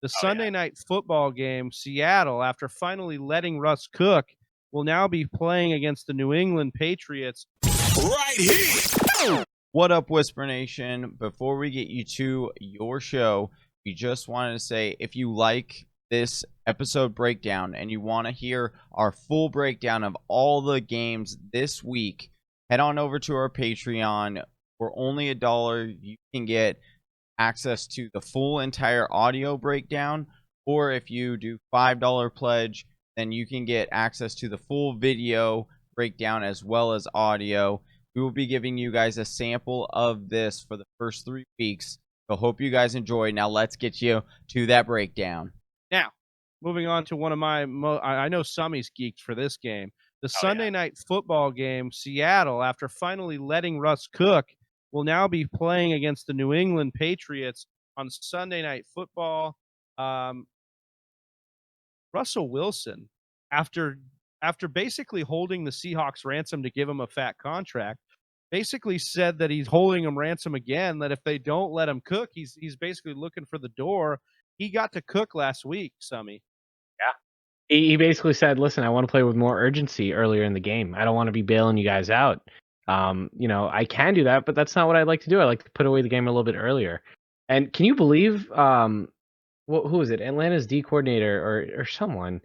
The Oh, yeah. Sunday night football game, Seattle, after finally letting Russ cook, will now be playing against the New England Patriots. Right here. What up, Whisper Nation? Before we get you to your show, we just wanted to say if you like this episode breakdown and you want to hear our full breakdown of all the games this week, head on over to our Patreon. For only $1, you can get access to the full entire audio breakdown, or if you do $5 pledge, then you can get access to the full video breakdown as well as audio. We will be giving you guys a sample of this for the first 3 weeks, so hope you guys enjoy. Now let's get you to that breakdown. Now, moving on to one of my I know Summy's geeked for this game. The Sunday night football game, Seattle, after finally letting Russ cook, will now be playing against the New England Patriots on Sunday Night Football. Russell Wilson, after basically holding the Seahawks ransom to give him a fat contract, basically said that he's holding them ransom again, that if they don't let him cook, he's basically looking for the door. He got to cook last week, Summy. Yeah. He basically said, listen, I want to play with more urgency earlier in the game. I don't want to be bailing you guys out. I can do that, but that's not what I'd like to do. I like to put away the game a little bit earlier. And can you believe, who was it? Atlanta's D coordinator or someone.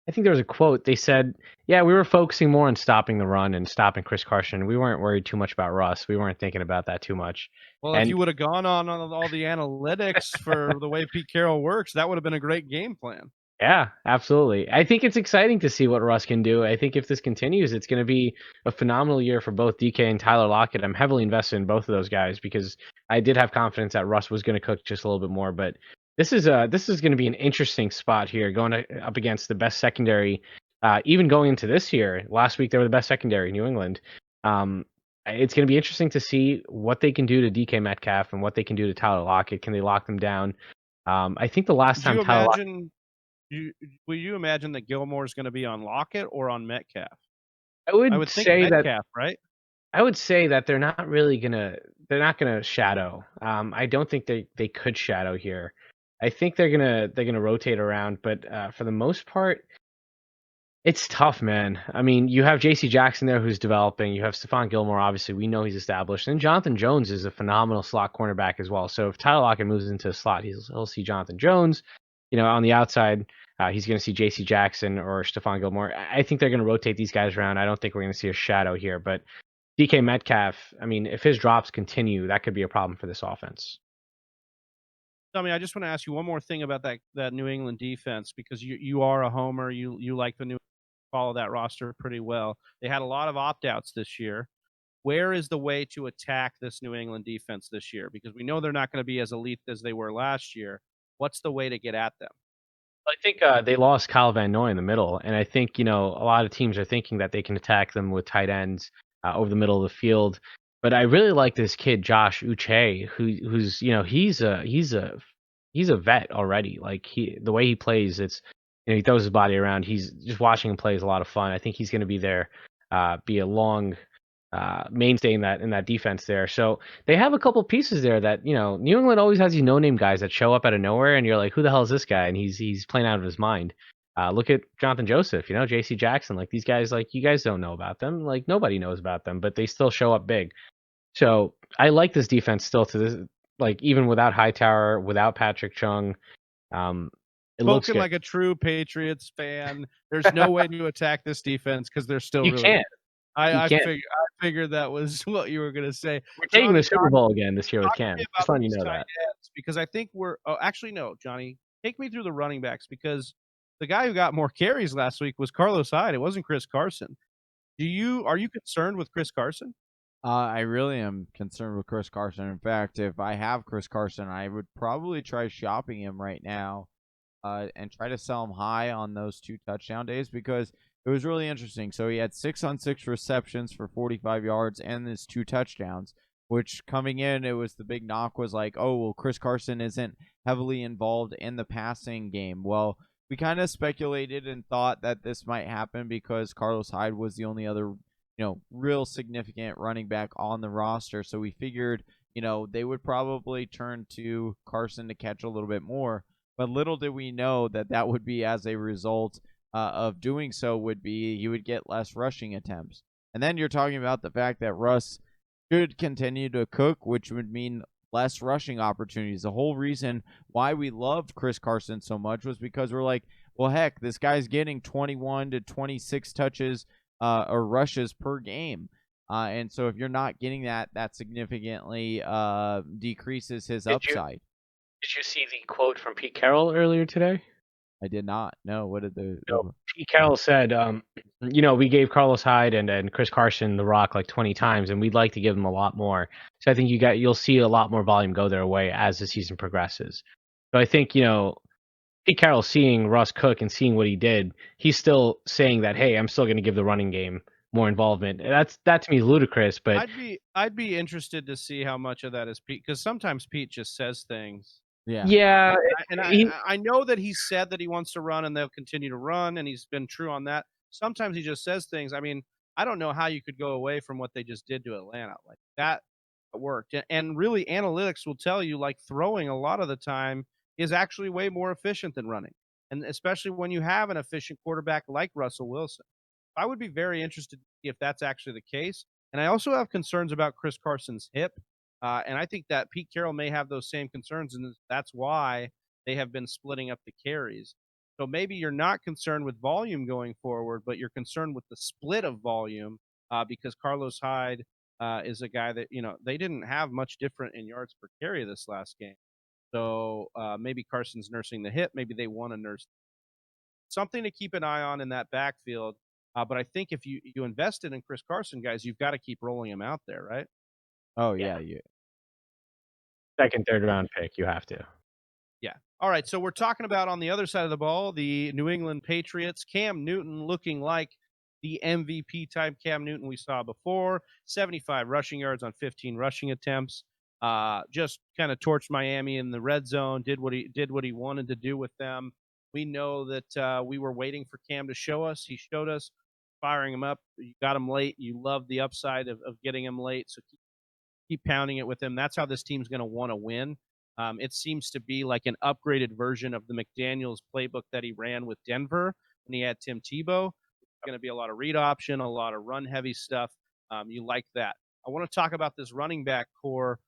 I think there was a quote. They said, yeah, we were focusing more on stopping the run and stopping Chris Carson. We weren't worried too much about Russ. We weren't thinking about that too much. Well, if you would have gone on all the analytics for the way Pete Carroll works, that would have been a great game plan. Yeah, absolutely. I think it's exciting to see what Russ can do. I think if this continues, it's going to be a phenomenal year for both DK and Tyler Lockett. I'm heavily invested in both of those guys because I did have confidence that Russ was going to cook just a little bit more. But this is going to be an interesting spot here, going up against the best secondary. Even going into this year, last week they were the best secondary, New England. It's going to be interesting to see what they can do to DK Metcalf and what they can do to Tyler Lockett. Can they lock them down? I think the last time Tyler Lockett... Will you imagine that Gilmore is going to be on Lockett or on Metcalf? I would think say Metcalf, that, right? I would say that they're not gonna shadow. I don't think they could shadow here. I think they're gonna rotate around, but for the most part, it's tough, man. I mean, you have J.C. Jackson there who's developing. You have Stephon Gilmore, obviously we know he's established, and Jonathan Jones is a phenomenal slot cornerback as well. So if Tyler Lockett moves into a slot, he'll see Jonathan Jones. On the outside, he's going to see J.C. Jackson or Stephon Gilmore. I think they're going to rotate these guys around. I don't think we're going to see a shadow here. But DK Metcalf, I mean, if his drops continue, that could be a problem for this offense. I just want to ask you one more thing about that New England defense, because you are a homer. You like follow that roster pretty well. They had a lot of opt-outs this year. Where is the way to attack this New England defense this year? Because we know they're not going to be as elite as they were last year. What's the way to get at them? I think they lost Kyle Van Noy in the middle, and I think a lot of teams are thinking that they can attack them with tight ends over the middle of the field. But I really like this kid Josh Uche, who's he's a vet already. Like the way he plays, it's he throws his body around. He's just watching him play is a lot of fun. I think he's going to be there, be a long mainstay in that defense there. So they have a couple pieces there that New England always has these no-name guys that show up out of nowhere, and you're like, who the hell is this guy? And he's playing out of his mind. Look at Jonathan Joseph, J.C. Jackson, like these guys, like you guys don't know about them, like nobody knows about them, but they still show up big. So I like this defense still to this, like even without Hightower, without Patrick Chung. It looks like a true Patriots fan. There's no way to attack this defense because they're still really can't. I figured that was what you were going to say. We're taking the Super Bowl again this year with Cam. Just letting you know that. Because I think actually, no, Johnny, take me through the running backs, because the guy who got more carries last week was Carlos Hyde. It wasn't Chris Carson. Are you concerned with Chris Carson? I really am concerned with Chris Carson. In fact, if I have Chris Carson, I would probably try shopping him right now and try to sell him high on those 2 touchdown days, because it was really interesting. So he had 6-on-6 receptions for 45 yards and his 2 touchdowns, which coming in, it was the big knock was like, oh, well, Chris Carson isn't heavily involved in the passing game. Well, we kind of speculated and thought that this might happen because Carlos Hyde was the only other, real significant running back on the roster. So we figured, they would probably turn to Carson to catch a little bit more. But little did we know that that would be as a result of doing so would be you would get less rushing attempts. And then you're talking about the fact that Russ should continue to cook, which would mean less rushing opportunities. The whole reason why we loved Chris Carson so much was because we're like, well, heck, this guy's getting 21 to 26 touches or rushes per game. And so if you're not getting that, that significantly decreases his upside. Did you see the quote from Pete Carroll earlier today? I did not. No, what did the No, Pete Carroll said, we gave Carlos Hyde and Chris Carson the rock like 20 times, and we'd like to give them a lot more. So I think you'll see a lot more volume go their way as the season progresses. So I think, Pete Carroll seeing Russ cook and seeing what he did, he's still saying that, hey, I'm still going to give the running game more involvement. That to me is ludicrous, but I'd be interested to see how much of that is Pete, because sometimes Pete just says things. Yeah, I know that he said that he wants to run and they'll continue to run, and he's been true on that. Sometimes he just says things. I mean, I don't know how you could go away from what they just did to Atlanta. Like that worked. And really analytics will tell you like throwing a lot of the time is actually way more efficient than running. And especially when you have an efficient quarterback like Russell Wilson. I would be very interested to see if that's actually the case. And I also have concerns about Chris Carson's hip. And I think that Pete Carroll may have those same concerns, and that's why they have been splitting up the carries. So maybe you're not concerned with volume going forward, but you're concerned with the split of volume because Carlos Hyde is a guy that, they didn't have much different in yards per carry this last game. So maybe Carson's nursing the hip. Maybe they want to nurse something to keep an eye on in that backfield. But I think if you invested in Chris Carson, guys, you've got to keep rolling him out there, right? Oh, yeah. Second, third round pick, you have to. Yeah. All right. So we're talking about on the other side of the ball, the New England Patriots. Cam Newton looking like the MVP type Cam Newton we saw before. 75 rushing yards on 15 rushing attempts. Just kind of torched Miami in the red zone. Did what he wanted to do with them. We know that we were waiting for Cam to show us. He showed us, firing him up. You got him late. You love the upside of getting him late. So keep pounding it with him. That's how this team's going to want to win. It seems to be like an upgraded version of the McDaniels playbook that he ran with Denver when he had Tim Tebow. It's going to be a lot of read option, a lot of run-heavy stuff. You like that. I want to talk about this running back core,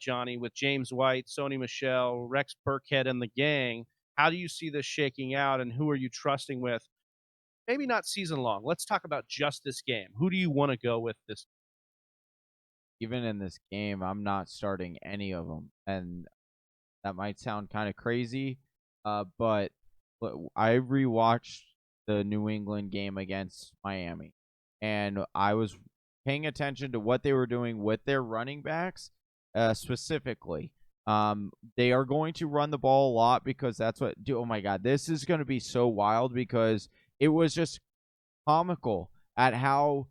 Johnny, with James White, Sony Michel, Rex Burkhead, and the gang. How do you see this shaking out, and who are you trusting with? Maybe not season long. Let's talk about just this game. Who do you want to go with this? Even in this game, I'm not starting any of them. And that might sound kind of crazy, but I rewatched the New England game against Miami, and I was paying attention to what they were doing with their running backs specifically. They are going to run the ball a lot because that's what – oh, my God. This is going to be so wild because it was just comical at how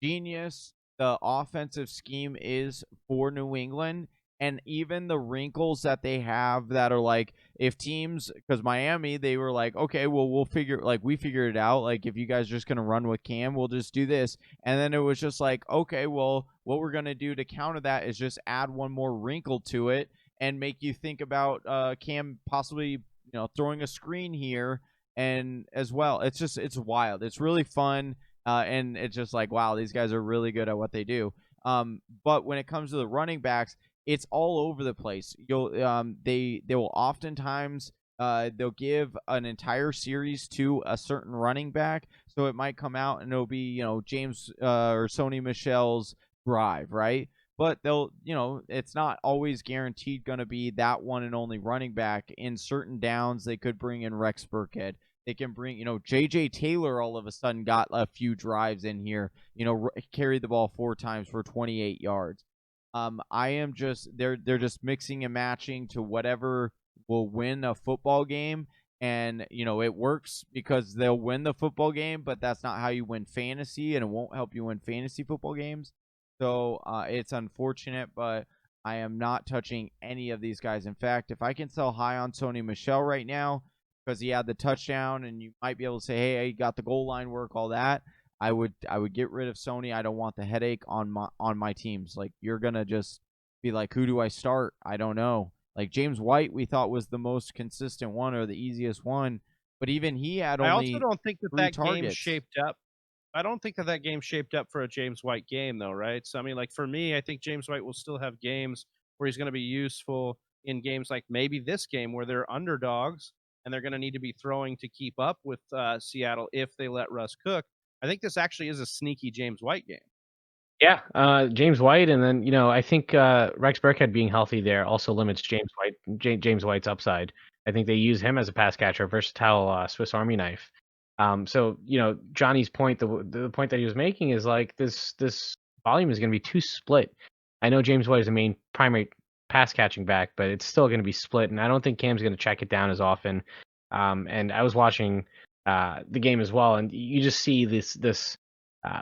genius the offensive scheme is for New England, and even the wrinkles that they have that are like, if teams, because Miami, they were like, okay, well, we figured it out. Like, if you guys are just going to run with Cam, we'll just do this. And then it was just like, okay, well, what we're going to do to counter that is just add one more wrinkle to it and make you think about Cam possibly, throwing a screen here and as well. It's wild. It's really fun. And it's just like, wow, these guys are really good at what they do. But when it comes to the running backs, it's all over the place. They will oftentimes they'll give an entire series to a certain running back. So it might come out and it'll be, James or Sony Michel's drive, right? But they'll, it's not always guaranteed going to be that one and only running back. In certain downs, they could bring in Rex Burkhead. They can bring, J.J. Taylor all of a sudden got a few drives in here, carried the ball 4 times for 28 yards. They're just mixing and matching to whatever will win a football game. And, it works because they'll win the football game, but that's not how you win fantasy, and it won't help you win fantasy football games. So it's unfortunate, but I am not touching any of these guys. In fact, if I can sell high on Sony Michel right now, because he had the touchdown, and you might be able to say, hey, he got the goal line work, all that, I would get rid of Sony. I don't want the headache on my teams. Like, you're gonna just be like, who do I start? I don't know. Like James White, we thought was the most consistent one or the easiest one, but even he had I only also don't think that 3 that game targets. shaped up. I don't think that that game shaped up for a James White game, though, right? So, I mean, like for me, I think James White will still have games where he's going to be useful in games like maybe this game where they're underdogs and they're going to need to be throwing to keep up with Seattle if they let Russ cook. I think this actually is a sneaky James White game. Yeah, James White, and then I think Rex Burkhead being healthy there also limits James White's upside. I think they use him as a pass catcher, versatile Swiss Army knife. So Johnny's point, the point that he was making is like this volume is going to be too split. I know James White is the main primary pass catching back, but it's still going to be split, and I don't think Cam's going to check it down as often. And I was watching the game as well, and you just see this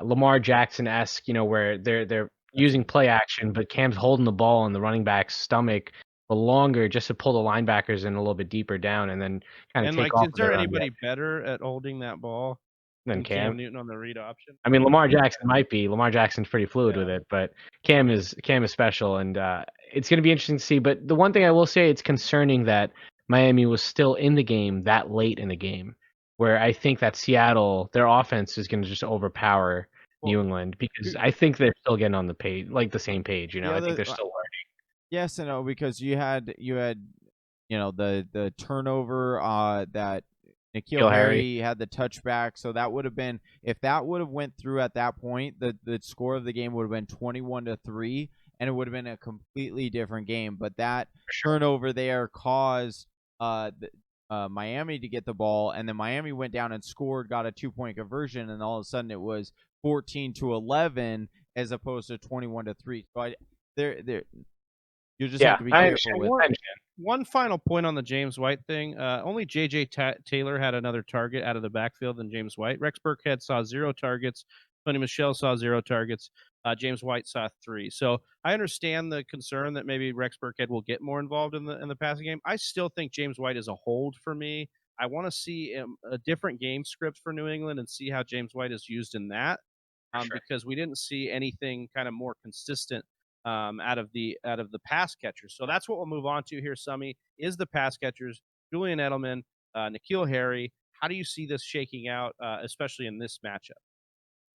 Lamar Jackson-esque, where they're using play action, but Cam's holding the ball on the running back's stomach for longer just to pull the linebackers in a little bit deeper down and then kind of And take like, off. is there anybody better at holding that ball than than Cam? Cam Newton on the read option? I mean, Lamar Jackson might be. Lamar Jackson's pretty fluid with it, but Cam is special, and it's going to be interesting to see. But the one thing I will say, it's concerning that Miami was still in the game that late in the game, where I think that Seattle, their offense is going to just overpower New England, because I think they're still getting on the page, like the same page. I think they're still learning. Yes and no, because you had the turnover that N'Keal Harry had the touchback, so that would have been, if that would have went through at that point, the score of the game would have been 21-3, and it would have been a completely different game. But that turnover there caused Miami to get the ball, and then Miami went down and scored, got a 2-point conversion, and all of a sudden it was 14-11 as opposed to 21-3. So you just have to be careful with it. One final point on the James White thing. Only J.J. Taylor had another target out of the backfield than James White. Rex Burkhead saw 0 targets. Sony Michel saw 0 targets. James White saw 3. So I understand the concern that maybe Rex Burkhead will get more involved in the passing game. I still think James White is a hold for me. I want to see a different game script for New England and see how James White is used in that, because we didn't see anything kind of more consistent out of the pass catchers. So that's what we'll move on to here, Summy, is the pass catchers. Julian Edelman, N'Keal Harry. How do you see this shaking out, especially in this matchup?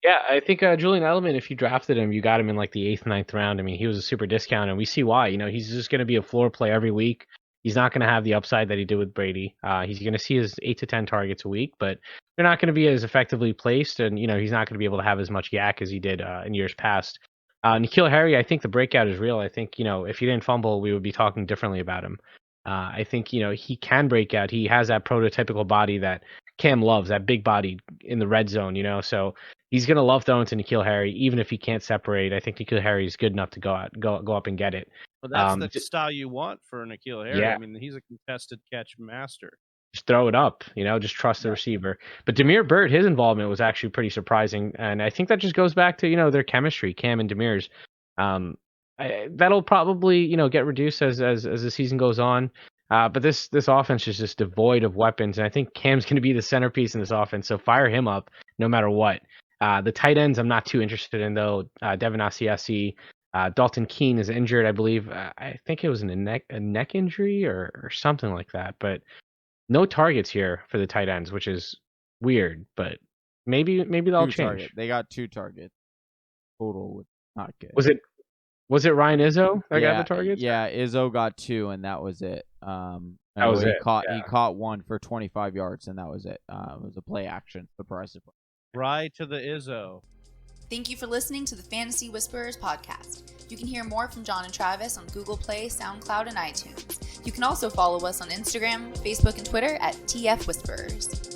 Yeah, I think Julian Edelman, if you drafted him, you got him in like the 8th, 9th round. I mean, he was a super discount, and we see why. He's just going to be a floor play every week. He's not going to have the upside that he did with Brady. He's going to see his 8 to 10 targets a week, but they're not going to be as effectively placed, and he's not going to be able to have as much yak as he did in years past. N'Keal Harry, I think the breakout is real. I think, if he didn't fumble, we would be talking differently about him. I think, he can break out. He has that prototypical body that Cam loves, that big body in the red zone, so he's going to love throwing to N'Keal Harry, even if he can't separate. I think N'Keal Harry is good enough to go up and get it. Well, that's the style you want for N'Keal Harry. Yeah. I mean, he's a contested catch master. Just throw it up, just trust the receiver. But Demir Burt, his involvement was actually pretty surprising, and I think that just goes back to their chemistry, Cam and Demir's. That'll probably get reduced as the season goes on. But this offense is just devoid of weapons, and I think Cam's going to be the centerpiece in this offense. So fire him up no matter what. The tight ends I'm not too interested in though. Devin Asiasi, Dalton Keene is injured, I believe. I think it was a neck injury or something like that. But no targets here for the tight ends, which is weird. But maybe that'll change. They got 2 targets total. Not good. Was it Ryan Izzo that got the targets? Yeah, Izzo got 2, and that was it. That was it. He caught 1 for 25 yards, and that was it. It was a play action. Surprise. Right to the Izzo. Thank you for listening to the Fantasy Whisperers podcast. You can hear more from John and Travis on Google Play, SoundCloud, and iTunes. You can also follow us on Instagram, Facebook, and Twitter at TF Whisperers.